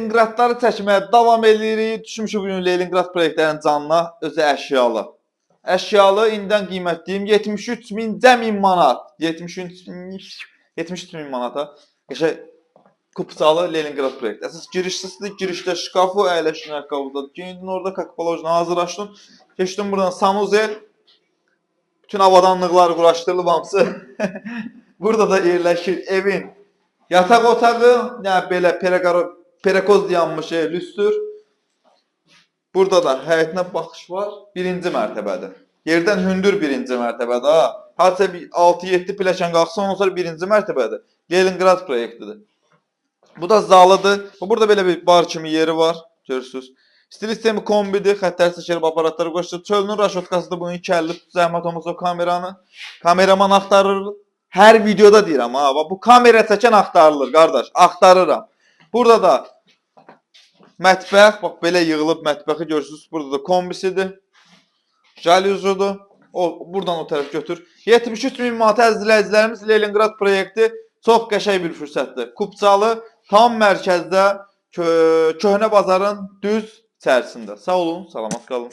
Leninqradları çəkməyə davam edirik. Düşmüşük bugün Leninqrad proyektlərinin canına, özü əşyalı. Əşyalı indidən qiymətliyim 73.000 manat. 73.000 manata. Qəşəng kupçalı Leninqrad proyekti. Əsas girişsizdir. Girişdə şkafı, əyləşin ayaqqabıda. Geyindin orada kakpolojla hazırlaşdın. Keçdin buradan sanuzel. Bütün avadanlıqları quraşdırılıb hamısı. Burada da yerləşir evin yataq otağı, yəni belə perekoz yanmış lüstür. Burada da həyətinə baxış var. Birinci mərtəbədir. Yerdən hündür birinci mərtəbədə. Hadisə 6-7 pilləkən qalxsa ondan sonra birinci mərtəbədir. Leninqrad proyektidir. Bu da zalıdır. Burada belə bir bar kimi yeri var. Görürsünüz. Stil sistemi kombidir. Xəttər çəkilib aparatları qoşulur. Çölünün raşotkasıdır. Bunu iki əlli zəhmət olmasa o kameranı. Kameraman axtarır. Hər videoda deyirəm ha. Bu kamera çəkən axtarılır qardaş. Axtarıram. Burada da mətbəx, bax belə yığılıb mətbəxi görürsünüz. Burada da kombisidir. Jaluzudur. Buradan o tərəf götür. 73.000 manat əzizlərimiz Leninqrad proyekti çox qəşəng bir fürsətdir. Kupçalı, tam mərkəzdə, köhnə bazarın düz içərisində. Sağ olun, salamat qalın.